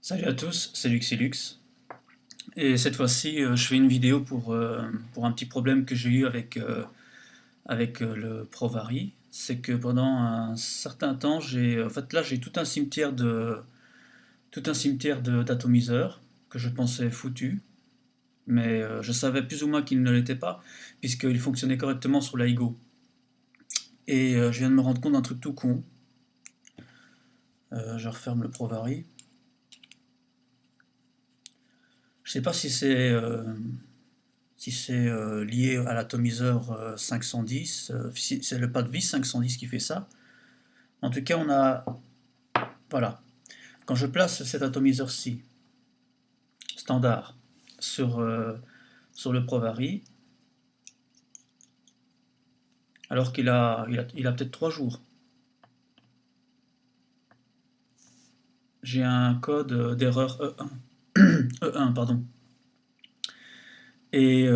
Salut à tous, c'est Luxilux. Et cette fois-ci, je fais une vidéo pour un petit problème que j'ai eu avec le Provari. C'est que pendant un certain temps, en fait là, j'ai tout un cimetière d'atomiseurs que je pensais foutu, mais je savais plus ou moins qu'il ne l'était pas, puisqu'il fonctionnait correctement sur l'AIGO. Et je viens de me rendre compte d'un truc tout con. Je referme le Provari. Je sais pas si c'est lié à l'atomiseur 510, si c'est le pas de vis 510 qui fait ça. En tout cas, voilà. Quand je place cet atomiseur-ci, standard, sur le Provari, alors qu'il a peut-être 3 jours, j'ai un code d'erreur E1. E1, pardon. Et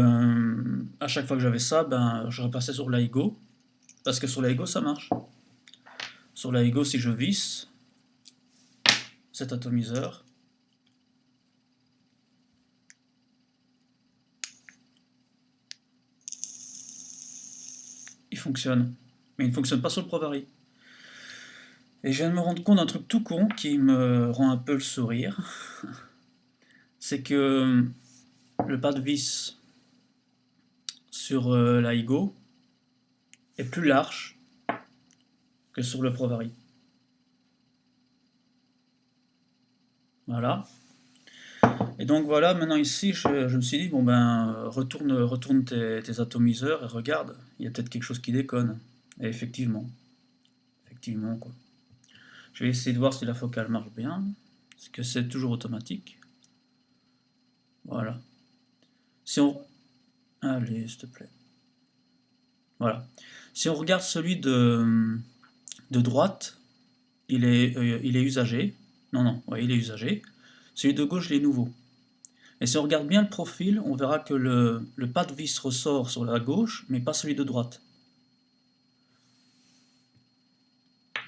à chaque fois que j'avais ça, ben, je repassais sur l'AIGO, parce que sur l'AIGO, ça marche. Sur l'AIGO, si je visse cet atomiseur, il fonctionne. Mais il ne fonctionne pas sur le Provari. Et je viens de me rendre compte d'un truc tout con qui me rend un peu le sourire. C'est que le pas de vis sur l'AIGO est plus large que sur le Provari. Voilà. Et donc voilà, maintenant ici, je me suis dit, bon ben, retourne tes atomiseurs et regarde, il y a peut-être quelque chose qui déconne. Et effectivement, quoi. Je vais essayer de voir si la focale marche bien, parce que c'est toujours automatique. Voilà. Si on... Allez, s'il te plaît. Voilà. Si on regarde celui de droite, il est usagé. Non, non, ouais, il est usagé. Celui de gauche, il est nouveau. Et si on regarde bien le profil, on verra que le pas de vis ressort sur la gauche, mais pas celui de droite.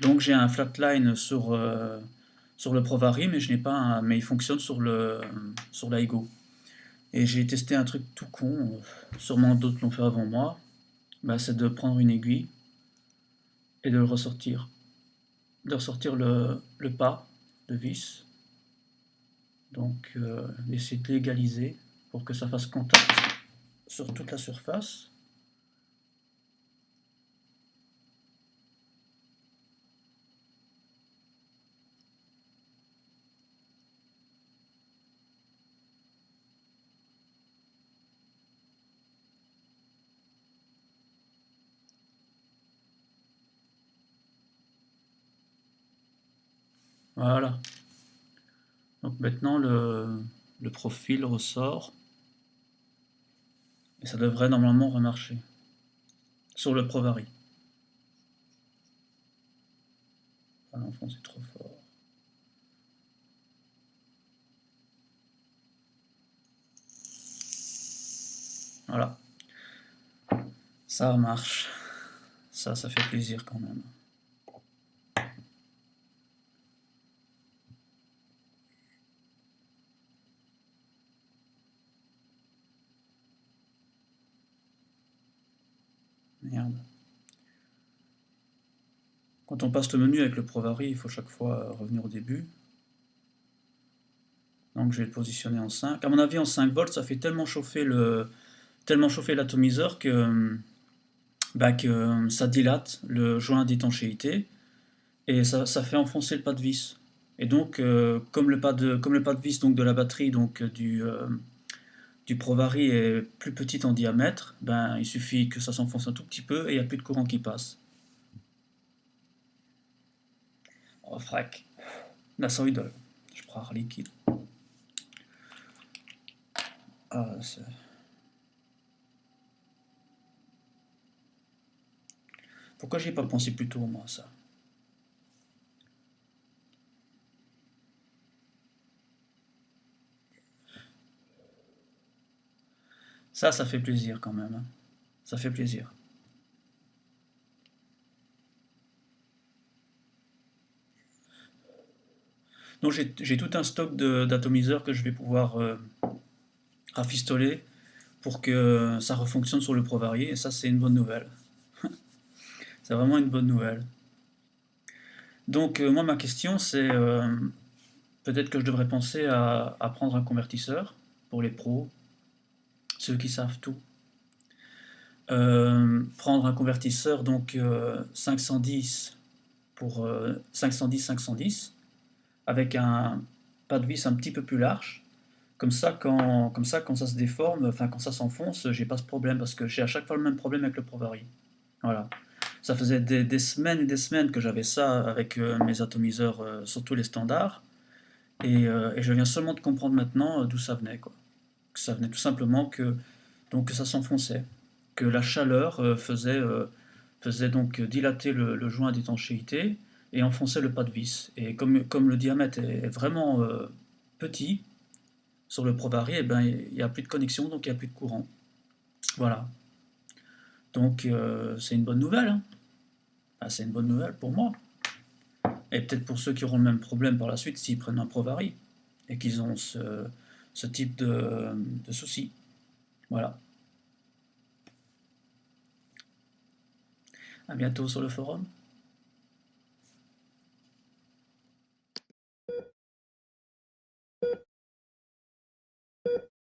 Donc j'ai un flatline sur le Provari, mais je n'ai pas mais il fonctionne sur l'AIGO. Et j'ai testé un truc tout con, sûrement d'autres l'ont fait avant moi, bah, c'est de prendre une aiguille et de le ressortir. De ressortir le pas de vis. Donc d'essayer de l'égaliser pour que ça fasse contact sur toute la surface. Voilà. Donc maintenant le profil ressort et ça devrait normalement remarcher sur le Provari. Ah, l'enfant c'est trop fort. Voilà. Ça marche. Ça fait plaisir quand même. Merde. Quand on passe le menu avec le Provari, il faut chaque fois revenir au début. Donc je vais le positionner en 5. À mon avis, en 5 volts, ça fait tellement chauffer l'atomiseur que ça dilate le joint d'étanchéité et ça fait enfoncer le pas de vis. Et donc, comme le pas de vis donc, de la batterie du Provari est plus petit en diamètre, ben, il suffit que ça s'enfonce un tout petit peu et il n'y a plus de courant qui passe. Oh, frac. La idole. Je prends un liquide. Ah, pourquoi j'y ai pas pensé plus tôt, moi, ça? Ça fait plaisir quand même, hein. Ça fait plaisir. Donc j'ai tout un stock d'atomiseurs que je vais pouvoir rafistoler pour que ça refonctionne sur le ProVari, et ça c'est une bonne nouvelle. C'est vraiment une bonne nouvelle. Donc moi ma question c'est peut-être que je devrais penser à prendre un convertisseur pour les pros, ceux qui savent tout. Prendre un convertisseur donc 510 pour 510 avec un pas de vis un petit peu plus large. Comme ça, quand ça se déforme, enfin quand ça s'enfonce, j'ai pas ce problème parce que j'ai à chaque fois le même problème avec le ProVari. Voilà. Ça faisait des semaines et des semaines que j'avais ça avec mes atomiseurs, surtout les standards, et je viens seulement de comprendre maintenant d'où ça venait, quoi. Que ça venait tout simplement que ça s'enfonçait, que la chaleur faisait donc dilater le joint d'étanchéité et enfonçait le pas de vis. Et comme le diamètre est vraiment petit sur le ProVari, eh ben, il n'y a plus de connexion, donc il n'y a plus de courant. Voilà. Donc c'est une bonne nouvelle, hein. Enfin, c'est une bonne nouvelle pour moi. Et peut-être pour ceux qui auront le même problème par la suite s'ils prennent un ProVari et qu'ils ont ce type de soucis. Voilà. À bientôt sur le forum.